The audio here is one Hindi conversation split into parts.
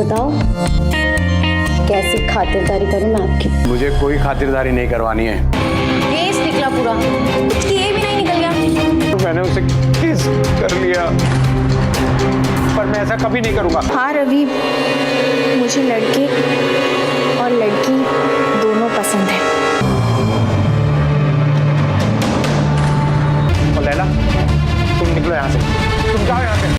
बताओ कैसी खातिरदारी करूं मैं आपकी? मुझे कोई खातिरदारी नहीं करवानी है। केस निकला पूरा, कुछ किए भी नहीं निकल गया। तो मैंने उसे किस कर लिया, पर मैं ऐसा कभी नहीं करूंगा। हाँ रवि, मुझे लड़के और लड़की दोनों पसंद है। और लैला, तुम निकलो यहाँ से, तुम जाओ यहाँ से।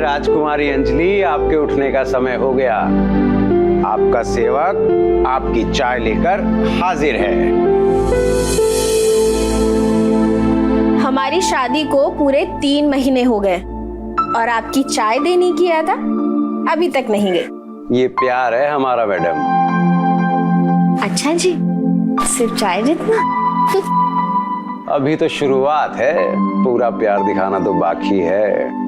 राजकुमारी अंजलि, आपके उठने का समय हो गया। आपका सेवक आपकी चाय लेकर हाजिर है। हमारी शादी को पूरे 3 महीने हो गए और आपकी चाय देने की याद अभी तक नहीं गई। ये प्यार है हमारा मैडम। अच्छा जी, सिर्फ चाय जितना? अभी तो शुरुआत है, पूरा प्यार दिखाना तो बाकी है।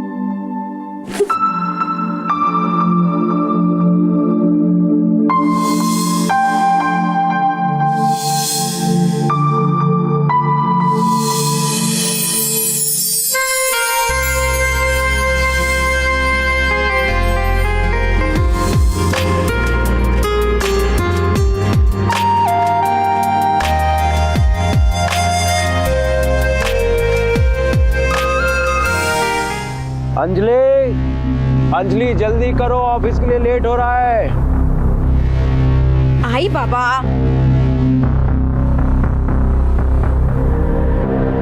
अंजलि, अंजलि जल्दी करो, ऑफिस के लिए लेट हो रहा है। आई बाबा,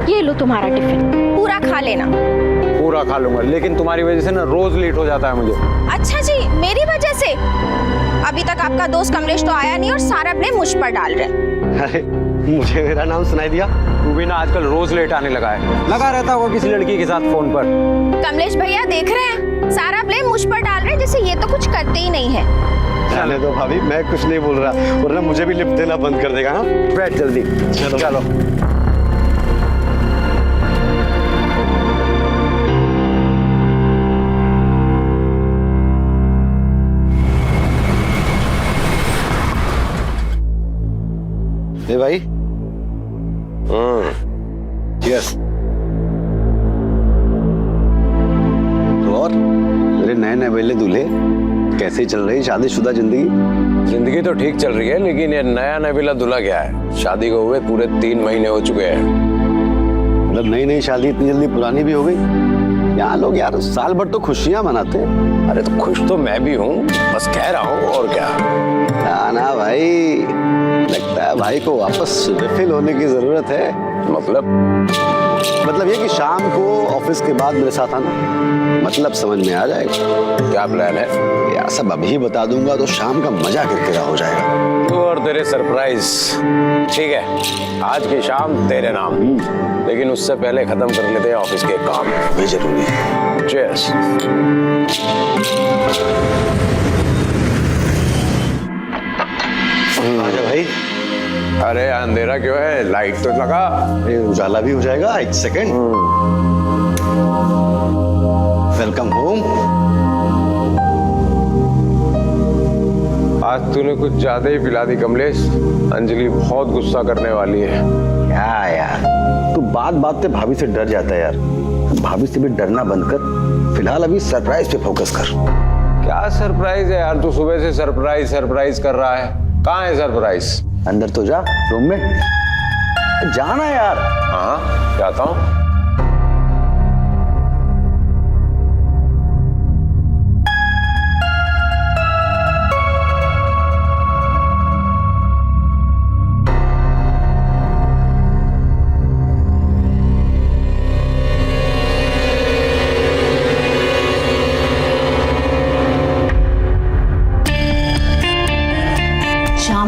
ये लो तुम्हारा टिफिन, पूरा खा लेना। पूरा खा लूंगा, लेकिन तुम्हारी वजह से ना रोज लेट हो जाता है मुझे। अच्छा जी, मेरी वजह से? अभी तक आपका दोस्त कमलेश तो आया नहीं और सारा ब्लेम मुझ पर डाल रहे। अरे मुझे मेरा नाम सुनाई दिया? तू भी ना आजकल रोज लेट आने लगा है, लगा रहता होगा किसी लड़की के साथ फोन पर। कमलेश भैया देख रहे हैं, सारा ब्लेम मुझ पर डाल रहे हैं, जैसे ये तो कुछ करते ही नहीं है। जाने दो भाभी, मैं कुछ नहीं बोल रहा, वरना मुझे भी लिफ्ट देना बंद कर देगा। हाँ बैठ जल्दी, चलो चलो। ए भाई, यस। तो और मेरे नए नए वेले दूल्हे, कैसे चल रही शादीशुदा जिंदगी? जिंदगी तो ठीक चल रही है, लेकिन ये नया नबीला दूल्हा क्या है? शादी को हुए पूरे 3 महीने हो चुके हैं। मतलब नई नई शादी इतनी जल्दी पुरानी भी हो गई? यहाँ लोग यार साल भर तो खुशियां मनाते हैं। अरे तो खुश तो मैं भी हूँ, बस कह रहा हूँ, और क्या। ना भाई, लगता है भाई को वापस रिफिल होने की जरूरत है। मतलब ये कि शाम को ऑफिस के बाद मेरे साथ आना, मतलब समझ में आ जाएगा। क्या प्लान है? यार सब अभी बता दूंगा तो शाम का मजा किरकिरा हो जाएगा। तू और तेरे सरप्राइज, ठीक है, आज की शाम तेरे नाम। लेकिन उससे पहले खत्म कर लेते हैं ऑफिस के काम। ये जरूरी है। चीयर्स। आजा भाई। अरे अंधेरा क्यों है, लाइट तो लगा। ये उजाला भी हो जाएगा। एक सेकंड। Welcome home. आज तूने कुछ ज्यादा ही पिला दी कमलेश। अंजलि बहुत गुस्सा करने वाली है। क्या यार, तू बात बात पे भाभी से डर जाता है यार। भाभी से भी डरना बंद कर, फिलहाल अभी सरप्राइज पे फोकस कर। क्या सरप्राइज है यार? तू सुबह से सरप्राइज सरप्राइज कर रहा है। कहाँ है सरप्राइज? अंदर तो जा, रूम में जाना यार। हाँ जाता हूँ।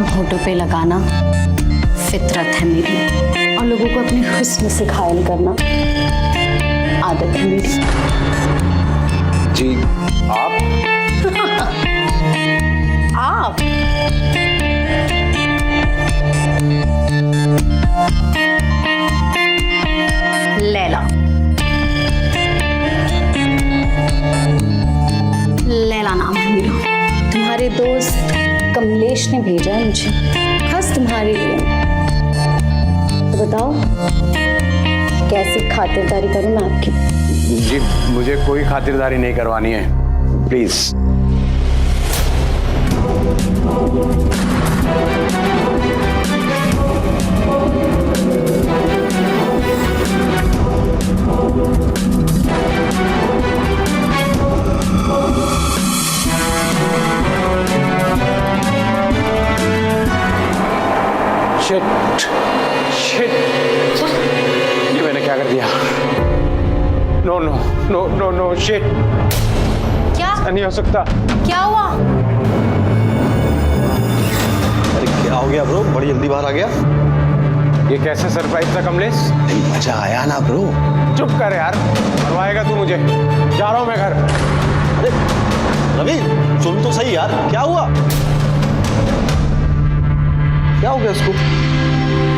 होठों पे लगाना फितरत है मेरी, और लोगों को अपने हुस्न से घायल करना आदत है मेरी। जी आप? आप बताओ कैसी खातिरदारी करूं मैं आपकी। जी मुझे कोई खातिरदारी नहीं करवानी है, प्लीज। शिट शिट, ये मैंने क्या कर दिया? No no no no no shit, क्या नहीं हो सकता। क्या हुआ? अरे क्या हो गया ब्रो, बड़ी जल्दी बाहर आ गया। ये कैसे सरप्राइज था कमलेश? मजा आया ना ब्रो। चुप कर यार, मरवाएगा तू मुझे। जा रहा हूं मैं घर। अरे रवि सुन तो सही यार, क्या हुआ? क्या हो गया उसको?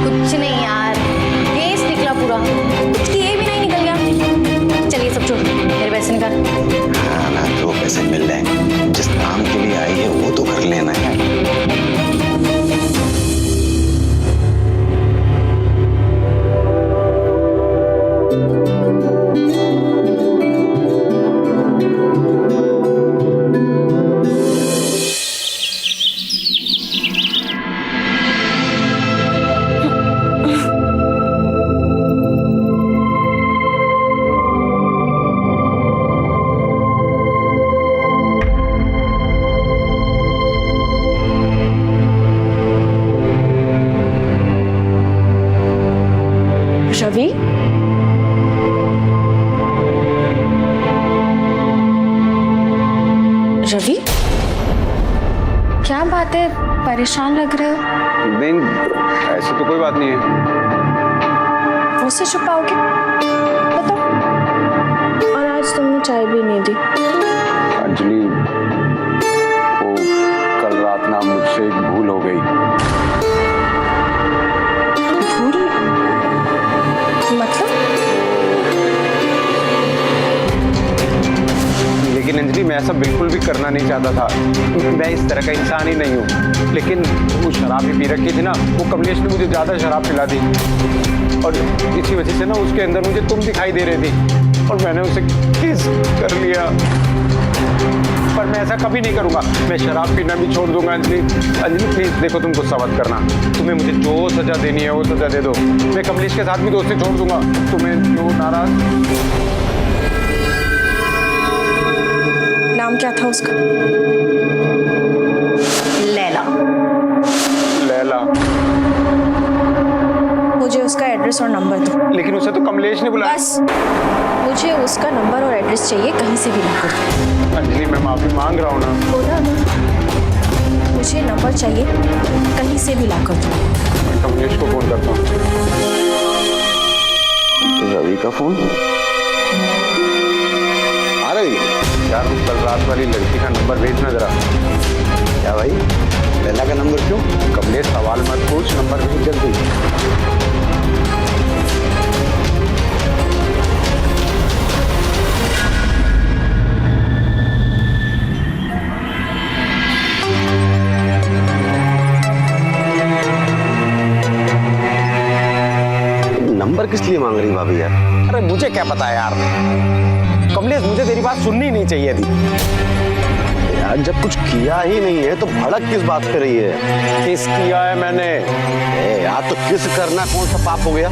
कुछ नहीं यार, केस निकला पूरा, कुछ किए भी नहीं, निकल गया। चलिए सब छोड़, मेरे पैसे निकाल। हाँ ना, जो पैसे मिल रहे हैं, जिस काम के लिए आई है वो तो कर लेना है। रवि, रवि, क्या बात है, परेशान लग रहे हो? नहीं ऐसी तो कोई बात नहीं है। मुझसे छुपाओगे? बताओ। और आज तुमने चाय भी नहीं दी। अंजलि, वो कल रात ना मुझसे एक भूल हो गई। भूल? मतलब? लेकिन अंजलि मैं ऐसा बिल्कुल भी करना नहीं चाहता था। मैं इस तरह का इंसान ही नहीं हूँ। लेकिन वो शराब ही पी रखी थी ना, वो कमलेश ने मुझे ज्यादा शराब पिला दी और इसी वजह से ना उसके अंदर मुझे तुम दिखाई दे रही थी और मैंने उसे किस कर लिया। पर मैं ऐसा कभी नहीं करूंगा, मैं शराब पीना भी छोड़ दूंगा। अंजलि, अंजलि प्लीज देखो, तुम गुस्सा मत करना। तुम्हें मुझे जो सजा देनी है वो सजा दे दो। मैं कमलेश के साथ भी दोस्ती छोड़ दूंगा। तुम्हें जो नाराज। नाम क्या था उसका? लैला। लैला? मुझे उसका एड्रेस और नंबर दो। लेकिन उसे तो कमलेश ने बुलाया। बस, मुझे उसका नंबर और एड्रेस चाहिए, कहीं से भी ला कर दो। अंजलि मैं माफी मांग रहा हूँ ना। बोला ना, मुझे नंबर चाहिए, कहीं से भी ला कर दो। मैं कमलेश को फोन करता हूँ। रवि का फोन आ रही है यार, कल रात वाली लड़की का नंबर भेजना जरा। क्या भाई, लैला का नंबर क्यों? कमलेश सवाल मत पूछ, नंबर भेज जल्दी। नंबर किस लिए मांग रही भाभी यार? अरे मुझे क्या पता यार कमलेश, मुझे तेरी बात सुननी नहीं चाहिए थी। यार जब कुछ किया ही नहीं है तो भड़क किस बात पे रही है? किस किया है मैंने? यार तो किस करना कौन सा पाप हो गया?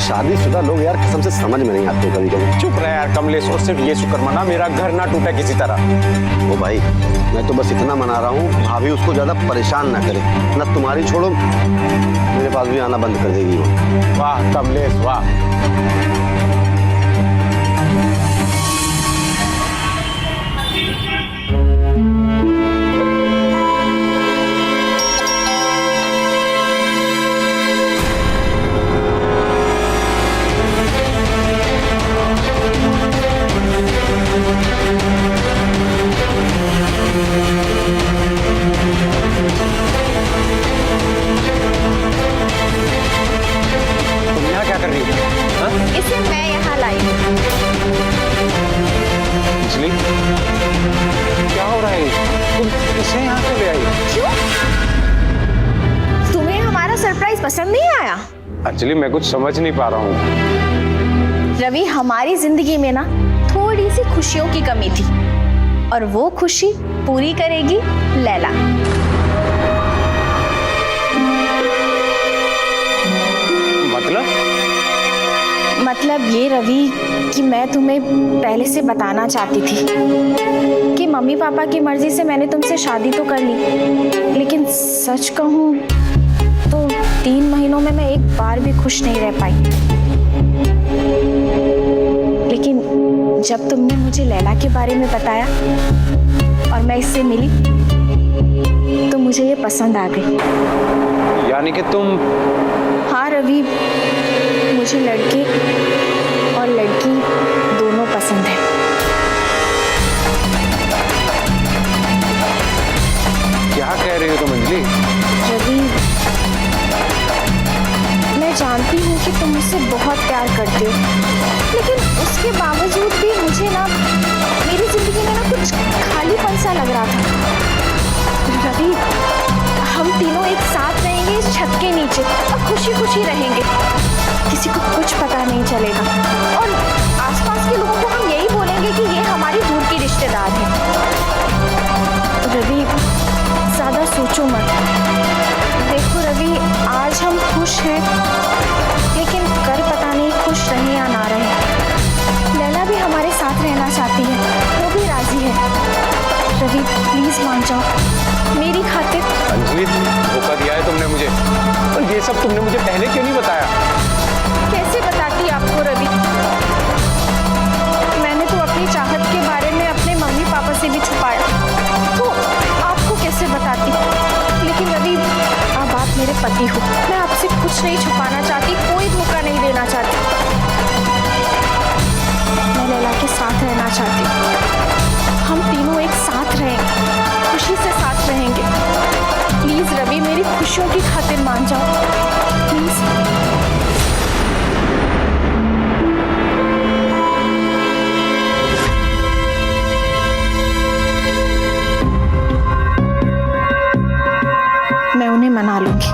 शादीशुदा लोग यार कसम से समझ में नहीं आते कभी कभी। चुप रहे यार कमलेश, और सिर्फ ये शुक्र मना मेरा घर ना टूटा किसी तरह। ओ भाई, मैं तो बस इतना मना रहा हूँ, भाभी उसको ज्यादा परेशान ना करे, ना तुम्हारी छोड़ो मेरे पास भी आना बंद कर देगी वो। वाह कमलेश वाह। इसे मैं यहाँ लाई हूँ। अंजलि, क्या हो रहा है? तुम इसे यहाँ क्यों ले आई? क्यों? तुम्हें हमारा सरप्राइज पसंद नहीं आया? अंजलि मैं कुछ समझ नहीं पा रहा हूँ। रवि, हमारी जिंदगी में ना थोड़ी सी खुशियों की कमी थी और वो खुशी पूरी करेगी लैला। मतलब ये रवि कि मैं तुम्हें पहले से बताना चाहती थी कि मम्मी पापा की मर्जी से मैंने तुमसे शादी तो कर ली, लेकिन सच कहूँ तो 3 महीनों में मैं एक बार भी खुश नहीं रह पाई। लेकिन जब तुमने मुझे लैला के बारे में बताया और मैं इससे मिली तो मुझे ये पसंद आ गई। यानी कि तुम? हाँ रवि, मुझे लड़के और लड़की दोनों पसंद है। क्या कह रही हो तुम अंजलि? रवि, मैं जानती हूँ कि तुम मुझसे बहुत प्यार करते हो, लेकिन उसके बावजूद भी मुझे ना मेरी जिंदगी में ना कुछ खालीपन सा लग रहा था। रवि, हम तीनों एक साथ रहेंगे इस छत के नीचे और खुशी खुशी रहेंगे, किसी को कुछ पता नहीं चलेगा और आसपास के लोगों को हम यही बोलेंगे कि ये हमारी दूर की रिश्तेदार है। रवि, ज्यादा सोचो मत। देखो रवि, आज हम खुश हैं, लेकिन कल पता नहीं खुश रहे या ना रहे। लैला भी हमारे साथ रहना चाहती है, वो भी राजी है। रवि प्लीज मान जाओ मेरी खातिर। अंजलि, धोखा दिया है तुमने मुझे, और ये सब तुमने मुझे पहले क्यों नहीं बताया? कैसे बताती आपको रवि? मैंने तो अपनी चाहत के बारे में अपने मम्मी पापा से भी छुपाया, तो आपको कैसे बताती? लेकिन रवि, अब आप मेरे पति हो, मैं आपसे कुछ नहीं छुपाना चाहती, कोई धोखा नहीं देना चाहती। मैं लैला के साथ रहना चाहती हूँ, हम तीनों एक साथ रहेंगे, खुशी से साथ रहेंगे। प्लीज रवि, मेरी खुशियों की खातिर मान जाओ प्लीज। मैं उन्हें मना लूंगी।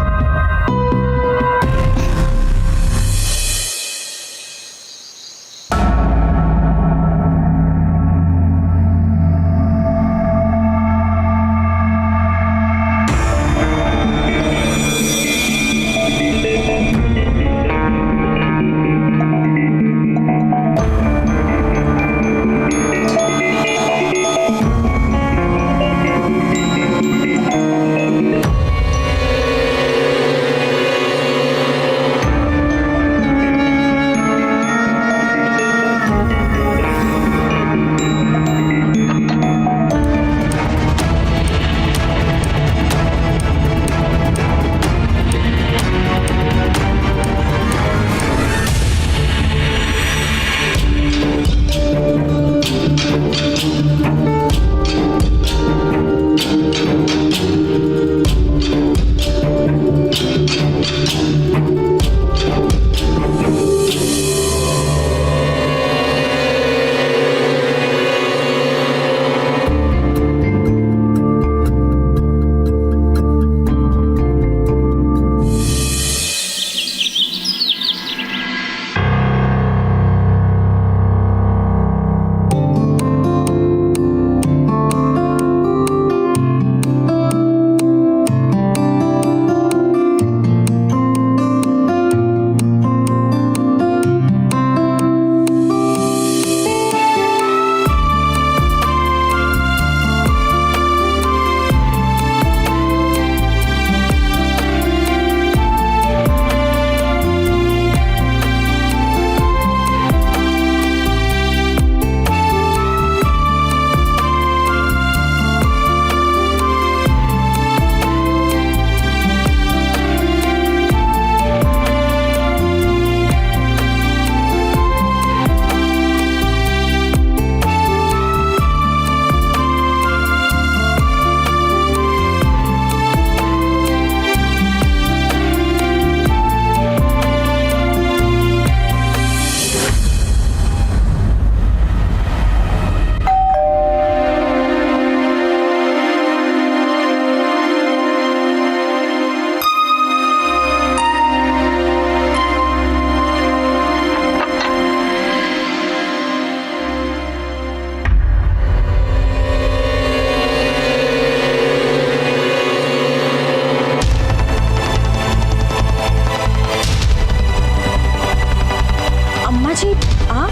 जी हाँ,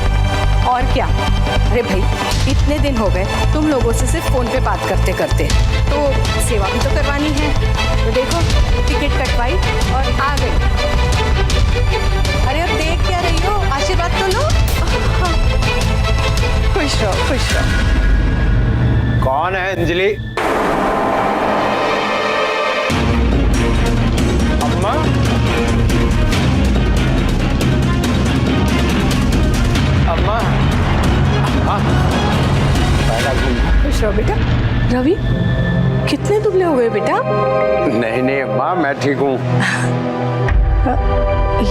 और क्या? अरे भाई, इतने दिन हो गए तुम लोगों से सिर्फ फोन पे बात करते करते, तो सेवा भी तो करवानी है। तो देखो, टिकट कटवाई और आ गई। अरे अब देख क्या रही हो, आशीर्वाद तो लो। खुश रहो, खुश रहो। कौन है अंजलि? अम्मा? अम्मा? हाँ, खुश रहो बेटा। रवि, कितने दुबले हो गए बेटा? नहीं नहीं अम्मा, मैं ठीक हूँ।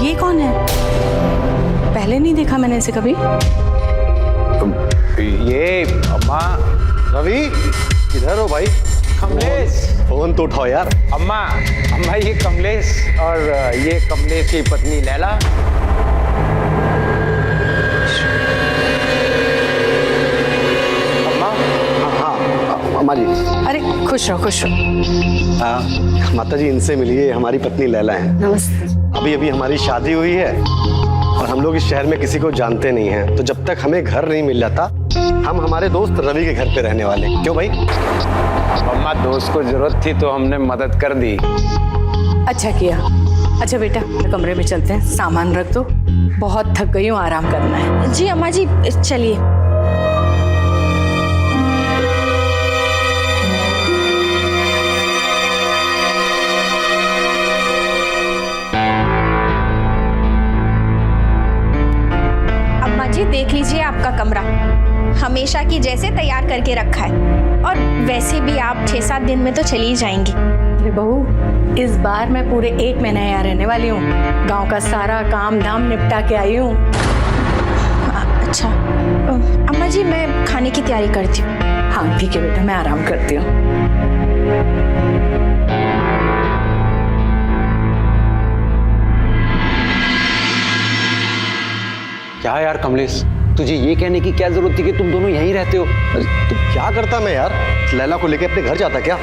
ये कौन है? पहले नहीं देखा मैंने इसे कभी। ये अम्मा। रवि, किधर हो भाई? कमलेश। फोन तो उठाओ यार। अम्मा, अम्मा ये कमलेश, और ये कमलेश की पत्नी लैला। अम्मा? हाँ अम्मा जी। अरे खुश रहो, खुश रहो। हाँ माता जी, इनसे मिलिए, हमारी पत्नी लैला है। नमस्ते। अभी अभी हमारी शादी हुई है और हम लोग इस शहर में किसी को जानते नहीं हैं, तो जब तक हमें घर नहीं मिल जाता हम हमारे दोस्त रवि के घर पे रहने वाले। क्यों भाई? अम्मा, दोस्त को जरूरत थी तो हमने मदद कर दी। अच्छा किया। अच्छा बेटा, कमरे में चलते हैं, सामान रख दो, बहुत थक गई हूँ, आराम करना है। जी अम्मा जी, चलिए। अम्मा जी देख लीजिए आपका कमरा, हमेशा की जैसे तैयार करके रखा है, और वैसे भी आप 6-7 दिन में तो चली ही जाएंगी। अरे बहू, इस बार मैं पूरे 1 महीना यहाँ रहने वाली हूँ। गांव का सारा काम धाम निपटा के आई हूँ। अच्छा अम्मा जी, मैं खाने की तैयारी करती हूँ। हाँ ठीक है बेटा, मैं आराम करती हूँ। क्या यार कमलेश, तुझे ये कहने की क्या जरूरत थी कि तुम दोनों यहीं रहते हो? तो क्या करता मैं यार, लैला को लेके अपने घर जाता क्या?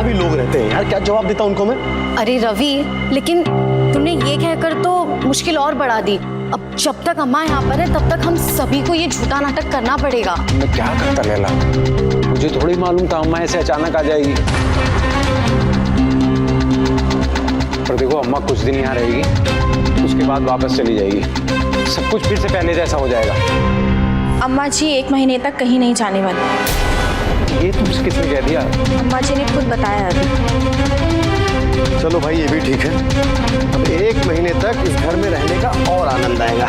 अभी लोग रहते हैं यार, क्या जवाब देता उनको मैं? अरे रवि, लेकिन तुमने ये कहकर तो मुश्किल और बढ़ा दी। अब जब तक अम्मा यहाँ पर है तब तक हम सभी को ये झूठा नाटक करना पड़ेगा। मैं क्या करता लैला, मुझे थोड़ी मालूम था अम्मा ऐसे अचानक आ जाएगी। पर देखो, अम्मा कुछ दिन यहाँ रहेगी, उसके बाद वापस चली जाएगी, सब कुछ फिर से पहले जैसा हो जाएगा। अम्मा जी 1 महीने तक कहीं नहीं जाने वाली। ये तुमसे किसने कह दिया? अम्मा जी ने खुद बताया अभी। चलो भाई, ये भी ठीक है। अब 1 महीने तक इस घर में रहने का और आनंद आएगा।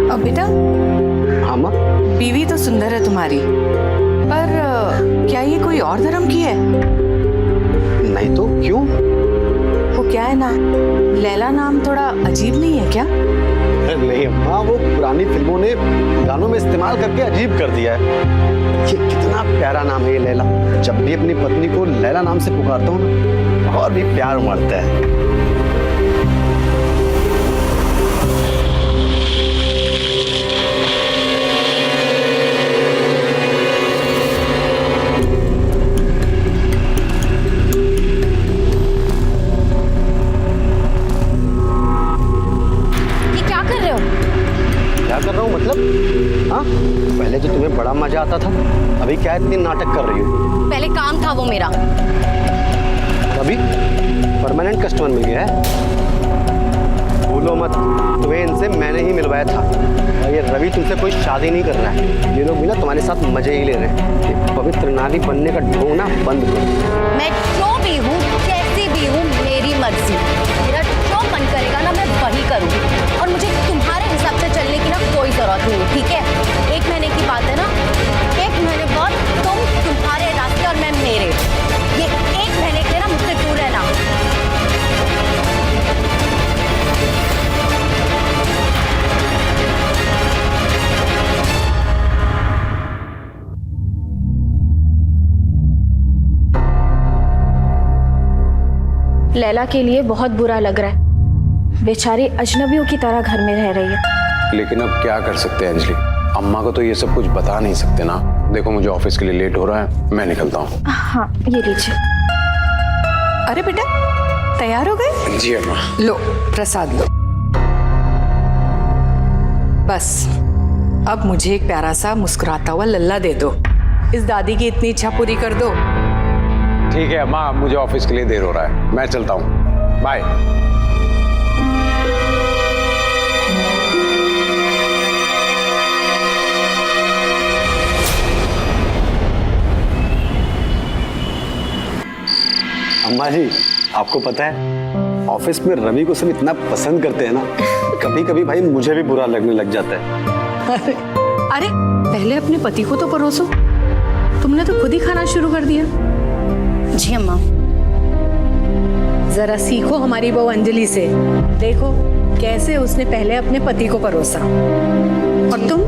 अब बेटा, हाँ माँ। बीवी तो सुंदर है तुम्हारी, पर क्या ये कोई और धर्म की है? नहीं तो क्यों? वो क्या है ना, लैला नाम थोड़ा अजीब नहीं है क्या? नहीं अम्मा, वो पुरानी फिल्मों ने गानों में इस्तेमाल करके अजीब कर दिया है। ये कितना प्यारा नाम है ये लैला। जब भी अपनी पत्नी को लैला नाम से पुकारता हूँ ना, और भी प्यार उमड़ता है। क्या कर रहा हूँ मतलब? हाँ, पहले तो तुम्हें बड़ा मजा आता था, अभी क्या इतनी नाटक कर रही हो? पहले काम था वो मेरा। अभी परमानेंट कस्टमर मिल गया है। भूलो मत, तुम्हें इनसे मैंने ही मिलवाया था। और ये रवि तुमसे कोई शादी नहीं कर रहा है, ये लोग भी ना तुम्हारे साथ मजे ही ले रहे हैं। ये पवित्र नारी बनने का ढोंग ना बंद करो। मैं जो भी हूँ, कैसी भी हूँ, मेरी मर्जी। मेरा जो मन करेगा ना मैं वही करूँगी, और मुझे तुम्हारे हिसाब से चलने की ना कोई जरूरत नहीं, ठीक है? 1 महीने की बात है ना, 1 महीने बाद तुम तुम्हारे रास्ते और मैं मेरे। ये 1 महीने के लिए ना मुझसे दूर रहना। लैला के लिए बहुत बुरा लग रहा है। बेचारी अजनबियों की तरह घर में रह रही है। लेकिन अब क्या कर सकते हैं अंजलि, अम्मा को तो ये सब कुछ बता नहीं सकते ना। देखो मुझे ऑफिस के लिए लेट हो रहा है, मैं निकलता हूँ। हाँ, ये लीजिए। अरे बेटा, तैयार हो गए? जी अम्मा। लो प्रसाद लो। बस अब मुझे एक प्यारा सा मुस्कुराता हुआ लल्ला दे दो। इस दादी की इतनी इच्छा पूरी कर दो। ठीक है अम्मा, मुझे ऑफिस के लिए देर हो रहा है, मैं चलता हूँ। बाय। अम्मा जी, आपको पता है ऑफिस में रवि को सब इतना पसंद करते हैं ना, कभी कभी भाई मुझे भी बुरा लगने लग जाता है। अरे पहले अपने पति को तो परोसो, तुमने तो खुद ही खाना शुरू कर दिया। जी अम्मा। जरा सीखो हमारी बहू अंजलि से, देखो कैसे उसने पहले अपने पति को परोसा। और तुम,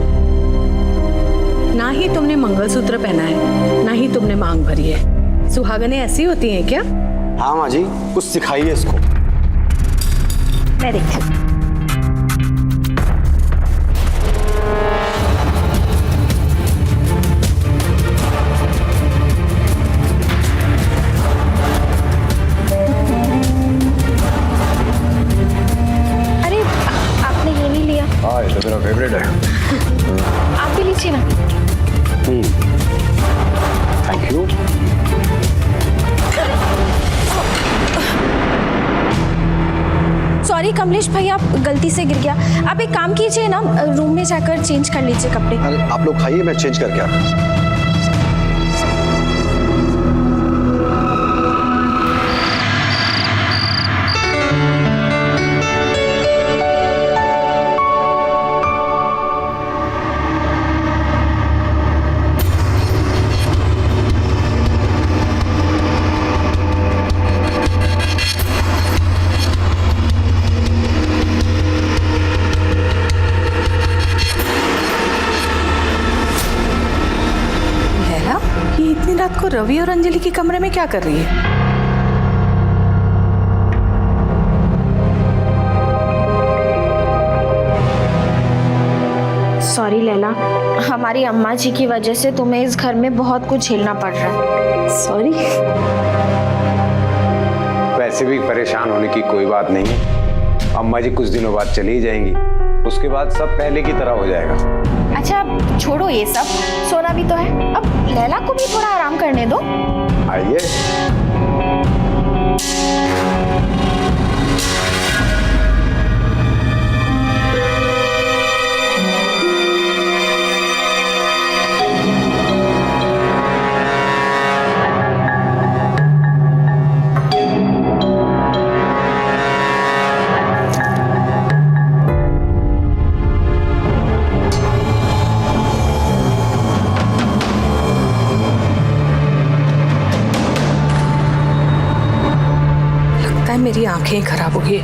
ना ही तुमने मंगलसूत्र पहना है, ना ही तुमने मांग भरी है। सुहागनें ऐसी होती हैं क्या? हाँ माँ जी, कुछ सिखाइए इसको। मैं देखती हूँ। अरे आपने ये नहीं लिया? हाँ, ये तो मेरा फेवरेट है। आप भी लीजिए ना। Thank you. सॉरी कमलेश भाई, आप गलती से गिर गया। आप एक काम कीजिए ना, रूम में जाकर चेंज कर लीजिए कपड़े। अरे आप लोग खाइए, मैं चेंज करके आता हूँ। ये इतनी रात को रवि और अंजलि के कमरे में क्या कर रही है? सॉरी लैला, हमारी अम्मा जी की वजह से तुम्हें इस घर में बहुत कुछ झेलना पड़ रहा है। सॉरी। वैसे भी परेशान होने की कोई बात नहीं है, अम्मा जी कुछ दिनों बाद चली जाएंगी, उसके बाद सब पहले की तरह हो जाएगा। अच्छा छोड़ो ये सब, सोना भी तो है। अब लैला को भी थोड़ा आराम करने दो। आइए। मेरी आंखें खराब हो गई,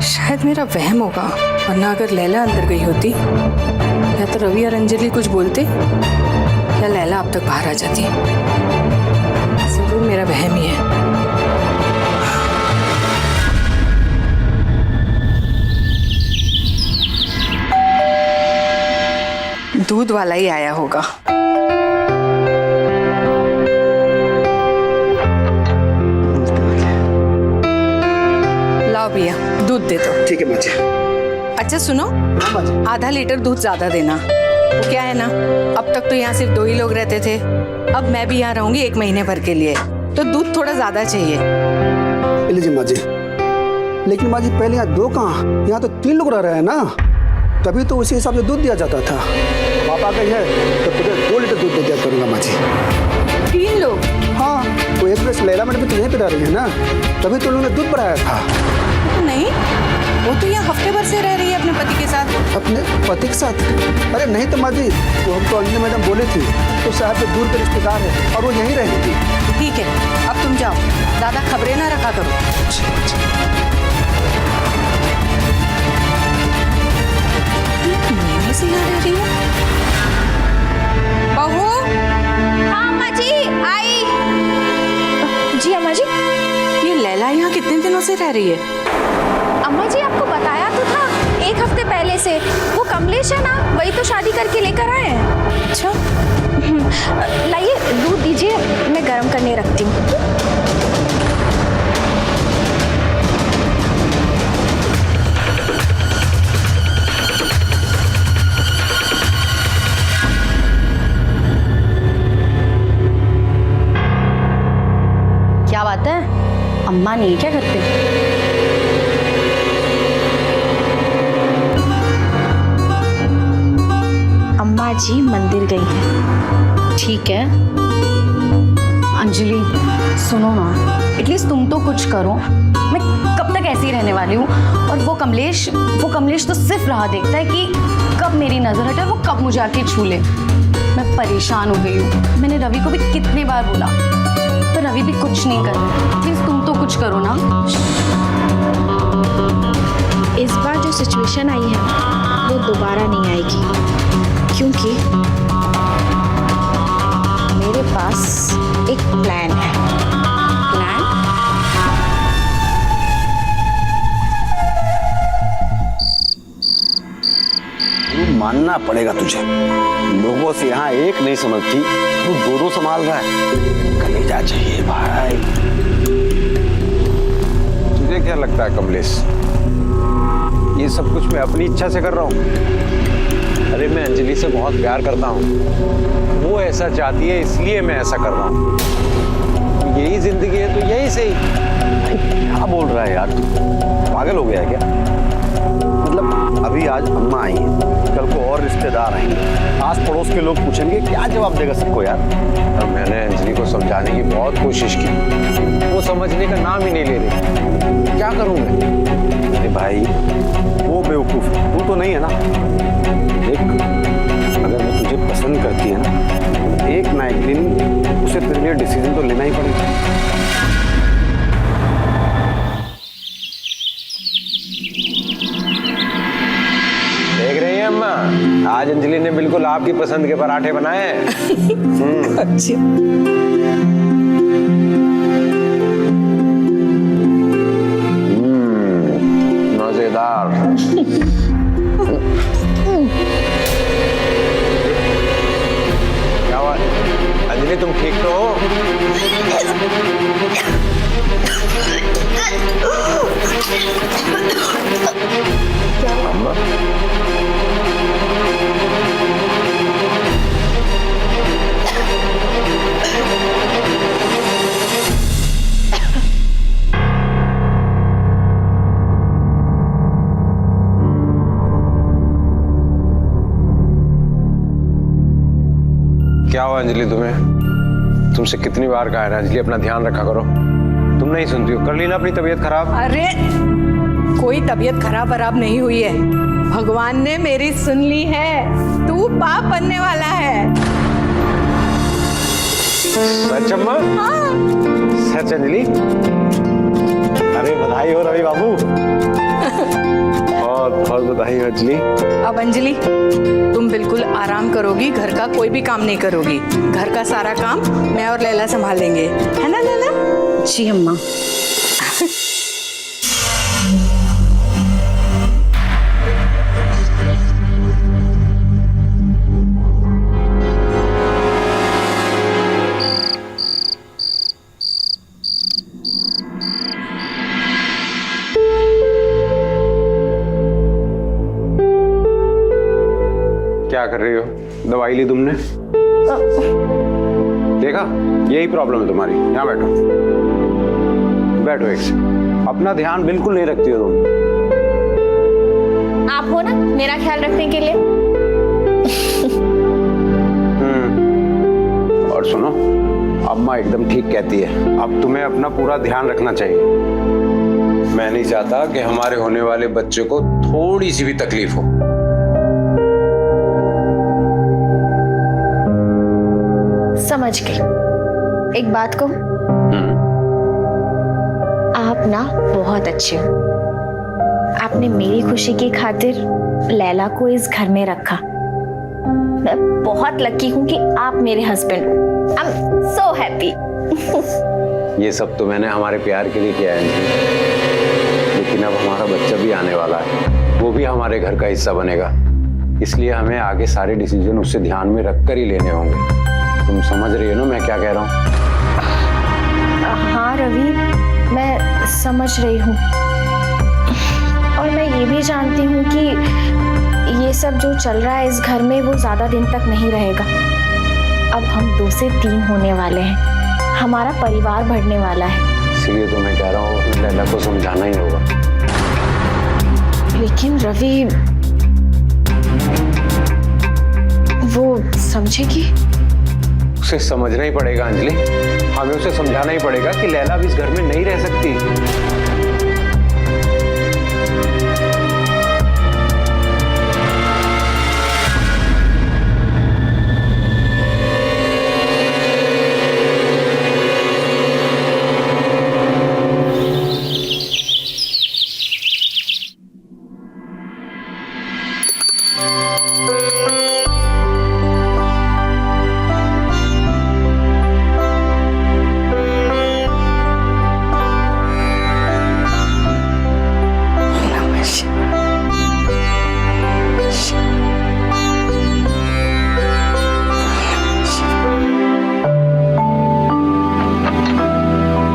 शायद मेरा वहम होगा, वरना अगर लैला अंदर गई होती या तो रवि और अंजलि कुछ बोलते या लैला अब तक बाहर आ जाती। जरूर मेरा वहम ही है। दूध वाला ही आया होगा। भैया दूध दे दो। ठीक है माँ जी। अच्छा सुनो, आधा लीटर दूध ज्यादा देना। वो क्या है ना, अब तक तो यहाँ सिर्फ 2 ही लोग रहते थे, अब मैं भी यहाँ रहूंगी 1 महीने भर के लिए, तो दूध थोड़ा ज्यादा चाहिए। लीजिए माँ जी। लेकिन माँ जी पहले यहाँ 2 कहाँ, यहाँ तो 3 लोग रह रहे हैं ना, तभी तो उसी हिसाब से दूध दिया जाता था। आप आ गई है तो तुझे 2 लीटर दूध दे दिया करूँगा माँ जी। 3 लोग? हाँ, तो एक वजह लैला मैडम भी तो यहीं पे रह रही है ना, तभी तो उन्होंने दूध बढ़ाया था। नहीं, वो तो यहाँ हफ्ते भर से रह रही है अपने पति के साथ। अपने पति के साथ? अरे नहीं तो माँ जी, वो हमको अंजलि मैडम बोले थी तो साहब के दूर के रिश्तेदार है और वो यहीं रहेंगी। ठीक है, अब तुम जाओ, ज़्यादा खबरें ना रखा करो। महीने से यहाँ रह रही है। बहू। हाँ अम्मा जी, आई। जी अम्मा जी। ये लैला यहाँ कितने दिनों से रह रही है? अम्मा जी आपको बताया तो था 1 हफ्ते पहले से। वो कमलेश है ना, वही तो शादी करके लेकर आए हैं। अच्छा, लाइए दूध दीजिए, मैं गर्म करने रखती हूँ। क्या बात है, अम्मा नहीं है क्या घर पे? अम्मा जी मंदिर गई हैं। ठीक है अंजलि, सुनो ना, एटलीस्ट तुम तो कुछ करो। मैं कब तक ऐसी ही रहने वाली हूँ? और वो कमलेश तो सिर्फ राह देखता है कि कब मेरी नजर हटे और वो कब मुझे आके छू ले। मैं परेशान हो गई हूँ। मैंने रवि को भी कितनी बार बोला, पर रवि भी कुछ नहीं कर रहा। प्लीज तुम तो कुछ करो ना। इस बार जो सिचुएशन आई है वो दोबारा नहीं आएगी, क्योंकि मेरे पास एक प्लान है। प्लान? तू मानना पड़ेगा तुझे, लोगों से यहाँ एक नहीं समझती, तू 2 संभाल रहा है। कलेजा चाहिए भाई। तुझे क्या लगता है कमलेश, ये सब कुछ मैं अपनी इच्छा से कर रहा हूँ? अरे मैं अंजलि से बहुत प्यार करता हूँ, वो ऐसा चाहती है इसलिए मैं ऐसा कर रहा हूँ। यही जिंदगी है तो यही सही। क्या बोल रहा है यार, तू पागल हो गया है क्या? मतलब अभी आज अम्मा आई है, कल को और रिश्तेदार आएंगे, आस पड़ोस के लोग पूछेंगे, क्या जवाब देगा सबको यार? और मैंने अंजलि को समझाने की बहुत कोशिश की, वो समझने का नाम ही नहीं ले रही। क्या करूं मैं? अरे भाई वो बेवकूफ है, तू तो नहीं है ना। देख, अगर वो तुझे पसंद करती है ना, एक ना एक दिन उसे तेरे लिए डिसीजन तो लेना ही पड़ेगा। देख रही है अम्मा, आज अंजलि ने बिल्कुल आपकी पसंद के पराठे बनाए हैं। अच्छा, मजेदार। क्या हुआ अंजलि, तुम ठीक तो हो? अम्मा, क्या हुआ अंजलि तुम्हें? तुमसे कितनी बार कहा है ना अंजलि, अपना ध्यान रखा करो। तुम नहीं सुनती हो। कर ली ना अपनी तबीयत खराब? अरे कोई तबीयत खराब वराब नहीं हुई है, भगवान ने मेरी सुन ली है। तू पाप बनने वाला है। सच अम्मा? हाँ। सच अंजलि? अरे बधाई हो रवि बाबू। बहुत बहुत बधाई हो अंजलि। अब अंजलि तुम बिल्कुल आराम करोगी, घर का कोई भी काम नहीं करोगी। घर का सारा काम मैं और लैला संभालेंगे, है ना लैला? जी अम्मा। क्या कर रही हो? दवाई ली तुमने? देखा, यही प्रॉब्लम है तुम्हारी। यहाँ बैठो, बैठो एक से। अपना ध्यान बिल्कुल नहीं रखती हो तुम। आप हो ना मेरा ख्याल रखने के लिए। और सुनो, अम्मा एकदम ठीक कहती है, अब तुम्हें अपना पूरा ध्यान रखना चाहिए। मैं नहीं चाहता कि हमारे होने वाले बच्चे को थोड़ी सी भी तकलीफ हो। समझ गई। एक बात को, आप ना बहुत अच्छे हो। आपने मेरी खुशी की खातिर लैला को इस घर में रखा। मैं बहुत लकी हूँ कि आप मेरे हस्बैंड हो। I am so happy. ये सब तो मैंने हमारे प्यार के लिए किया है जी। लेकिन अब हमारा बच्चा भी आने वाला है, वो भी हमारे घर का हिस्सा बनेगा, इसलिए हमें आगे सारे डिसीजन उससे ध्यान में रखकर ही लेने होंगे। तुम समझ रही हो ना मैं क्या कह रहा हूँ? हाँ रवि, मैं समझ रही हूँ और मैं ये भी जानती हूँ कि ये सब जो चल रहा है इस घर में वो ज़्यादा दिन तक नहीं रहेगा। अब हम 2 से 3 होने वाले हैं, हमारा परिवार बढ़ने वाला है। इसीलिए तो मैं कह रहा हूँ लैला को समझाना ही होगा। लेकिन रवि वो समझेगी? उसे समझना ही पड़ेगा अंजलि, हमें उसे समझाना ही पड़ेगा कि लैला अब इस घर में नहीं रह सकती।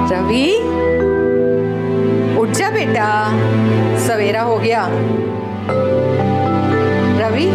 रवि, उठ जा बेटा, सवेरा हो गया। रवि,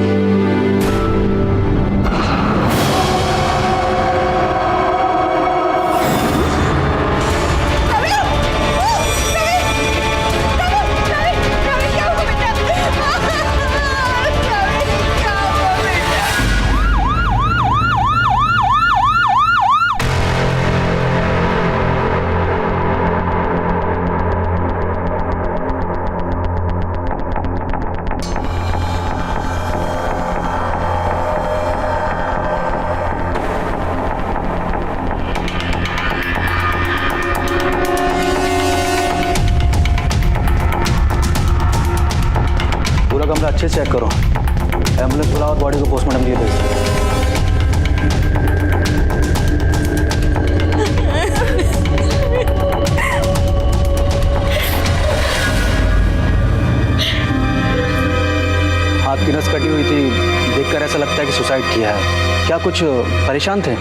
पूरा कमरा अच्छे से चेक करो, एम्बुलेंस बुलाओ और बॉडी को पोस्टमार्टम के लिए भेज दो। हाथ की नस कटी हुई थी, देखकर ऐसा लगता है कि सुसाइड किया है। क्या कुछ परेशान थे?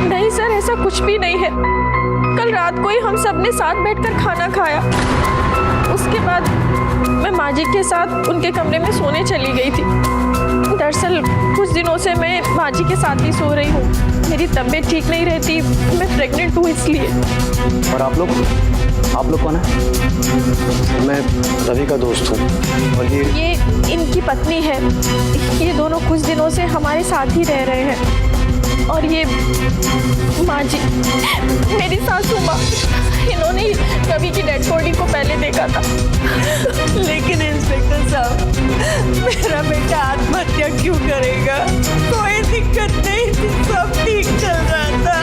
नहीं सर, ऐसा कुछ भी नहीं है। कल रात को ही हम सब ने साथ बैठकर खाना खाया, उसके बाद मैं माँ जी के साथ उनके कमरे में सोने चली गई थी। दरअसल कुछ दिनों से मैं माँ जी के साथ ही सो रही हूँ, मेरी तबीयत ठीक नहीं रहती, मैं प्रेग्नेंट हूँ इसलिए। और आप लोग कौन है? मैं रवि का दोस्त हूँ और ये इनकी पत्नी है, ये दोनों कुछ दिनों से हमारे साथ ही रह रहे हैं। और ये माँ जी, मेरी सासू माँ, इन्होंने रवि की डेड बॉडी को पहले देखा था। लेकिन इंस्पेक्टर साहब, मेरा बेटा आत्महत्या क्यों करेगा? कोई दिक्कत नहीं थी, सब ठीक चल रहा था।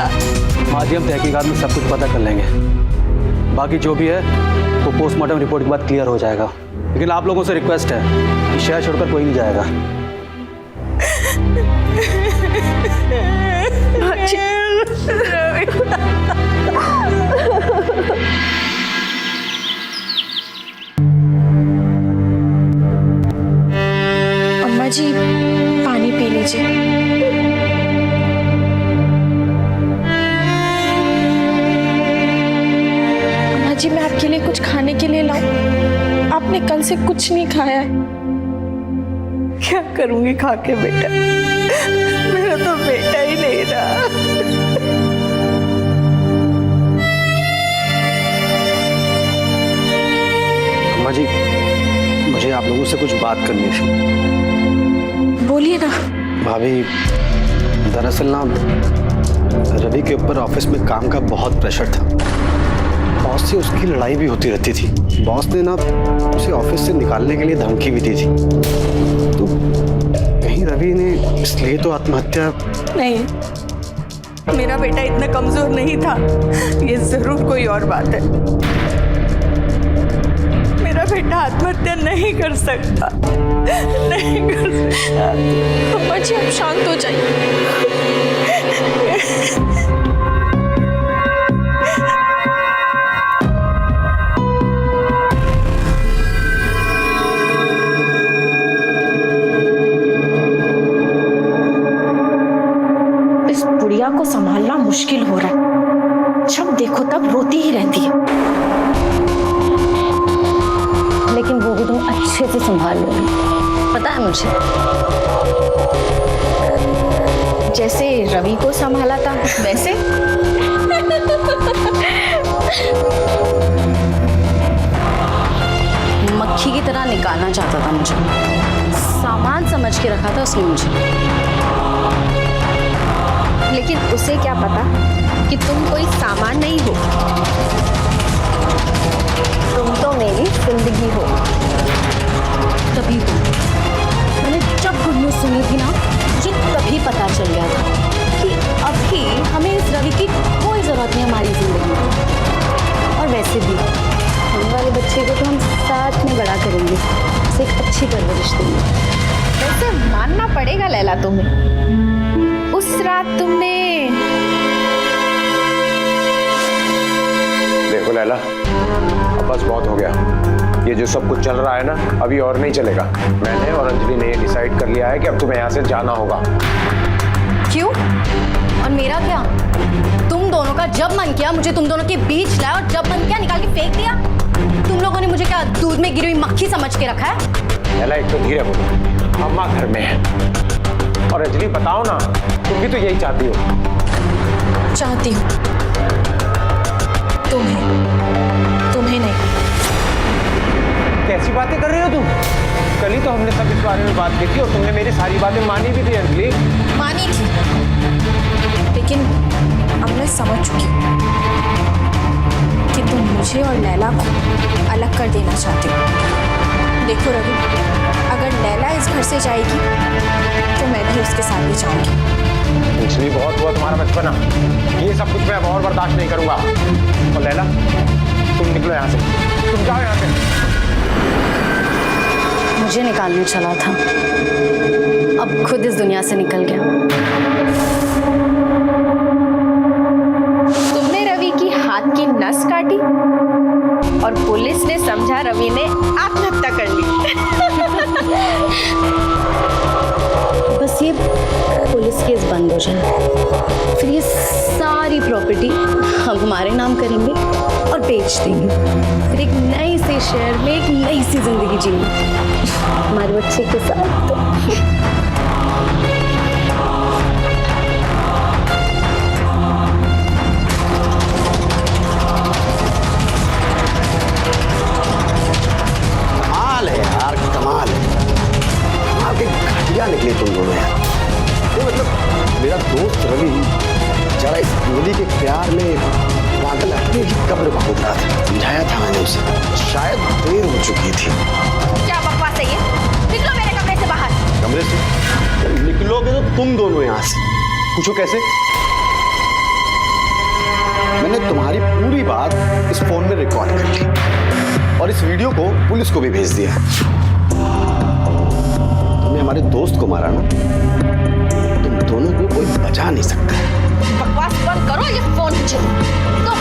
माँ जी, हम तहकीकात में सब कुछ पता कर लेंगे, बाकी जो भी है वो पोस्टमार्टम रिपोर्ट के बाद क्लियर हो जाएगा। लेकिन आप लोगों से रिक्वेस्ट है कि शहर छोड़कर कोई नहीं जाएगा। अम्मा जी, पानी पी लीजिए। अम्मा जी, मैं आपके लिए कुछ खाने के लिए लाऊं? आपने कल से कुछ नहीं खाया है। क्या करूंगी खा के बेटा, मेरा तो बेटा ही नहीं रहा। अम्मा जी, मुझे आप लोगों से कुछ बात करनी थी। बोलिए ना। भाभी, दरअसल ना रवि के ऊपर ऑफिस में काम का बहुत प्रेशर था। बॉस से उसकी लड़ाई भी होती रहती थी। बॉस ने ना उसे ऑफिस से निकालने के लिए धमकी भी दी थी। तो कहीं रवि ने इसलिए तो आत्महत्या? नहीं, मेरा बेटा इतना कमजोर नहीं था, ये जरूर कोई और बात है। मेरा बेटा आत्महत्या नहीं कर सकता, नहीं कर सकता। अम्मा जी, आप शांत हो जाइए। जब देखो तब रोती ही रहती है। लेकिन वो भी तुम अच्छे से संभाल लोगी, पता है मुझे। जैसे रवि को संभाला था वैसे। मक्खी की तरह निकालना चाहता था मुझे, सामान समझ के रखा था उसने मुझे। लेकिन उसे क्या पता कि तुम कोई सामान नहीं हो, तुम तो मेरी जिंदगी हो। तभी तो मैंने जब गुड न्यूज़ सुनी थी ना, मुझे तभी पता चल गया था कि अभी हमें इस रवि की कोई ज़रूरत नहीं हमारी ज़िंदगी में। और वैसे भी होने वाले बच्चे को तो हम साथ में बड़ा करेंगे, उसे एक अच्छी परवरिश देंगे। वैसे मानना पड़ेगा लैला तुम्हें, उस रात तुमने। देखो लैला, अब बस बहुत हो गया। ये जो सब कुछ चल रहा है ना, अभी और नहीं चलेगा। मैंने और अंजलि ने ये डिसाइड कर लिया है कि अब तुम्हें यहाँ से जाना होगा। क्यों? और मेरा क्या? तुम दोनों का जब मन किया मुझे तुम दोनों के बीच लाया, और जब मन किया निकाल के फेंक दिया। तुम लोगों ने मुझे क्या दूध में गिरी हुई मक्खी समझ के रखा है? लैला, एक तो धीरे बोलो, अम्मा घर में है। और अंजलि बताओ ना, तुम भी तो यही चाहती हो। चाहती हूँ तुम्हें नहीं। कैसी बातें कर रही हो तुम? कल ही तो हमने सब इस बारे में बात की थी और तुमने मेरी सारी बातें मानी भी थी अंजलि। मानी थी, लेकिन अब मैं समझ चुकी हूँ कि तुम मुझे और लैला को अलग कर देना चाहते हो। देखो रवि, अगर लैला इस घर से जाएगी तो मैं भी उसके साथ ही जाऊंगी। अंजलि, बहुत हुआ तुम्हारा बचपना। ये सब कुछ मैं अब और बर्दाश्त नहीं करूंगा। और लैला, तुम निकलो यहाँ से, तुम जाओ यहाँ से। मुझे निकालने चला था, अब खुद इस दुनिया से निकल गया। तुमने रवि की हाथ की नस काटी और पुलिस ने समझा रवि ने आत्महत्या कर ली। बस ये पुलिस केस बंद हो जाए, फिर ये सारी प्रॉपर्टी हम हमारे नाम करेंगे और बेच देंगे। फिर एक नई से शहर में एक नई सी जिंदगी जीएंगे हमारे बच्चे के साथ। तो कमाल है यार, कमाल है। आगे घटिया निकले तुम दोनों यार। ये मतलब मेरा दोस्त रवि जरा इस गोली के प्यार में पागल अपनी ही कब्र खोद रहा था। समझाया था मैंने उसे, शायद देर हो चुकी थी। क्या बकवास है ये? निकलो मेरे कमरे से बाहर। कमरे से निकलोगे तो तुम दोनों यहाँ से। पूछो कैसे? मैंने तुम्हारी पूरी बात इस फोन में रिकॉर्ड कर ली और इस वीडियो को पुलिस को भी भेज दिया। तुमने हमारे दोस्त को मारा ना, तुम दोनों को कोई बचा नहीं सकता। बकवास बंद करो, ये फोन मुझे दो।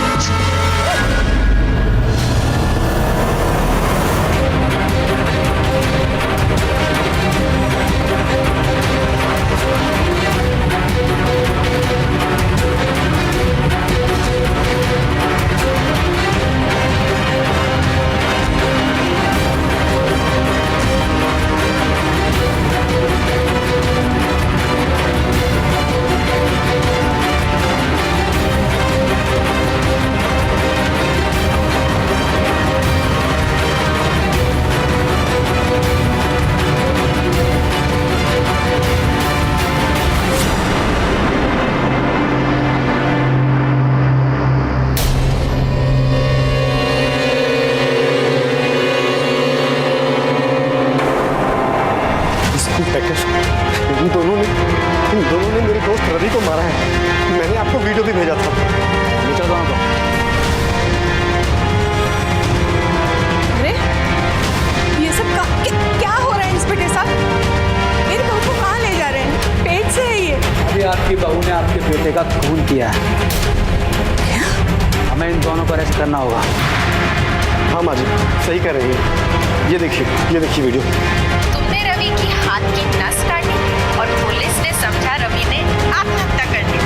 इन दोनों ने मेरे दोस्त रवि को मारा है। मैंने आपको वीडियो भी भेजा था। नीचे दो तो। अरे ये सब क्या हो रहा है इंस्पेक्टर साहब? मेरे बहू को कहाँ ले जा रहे हैं? पेट से है ये। अभी आपकी बहू ने आपके बेटे का खून किया है, हमें इन दोनों को अरेस्ट करना होगा। हाँ माँ जी, सही कह रही है। ये देखिए वीडियो। तुमने रवि की हाथ की नस काटी और पुलिस ने समझा रवि ने आत्महत्या कर ली।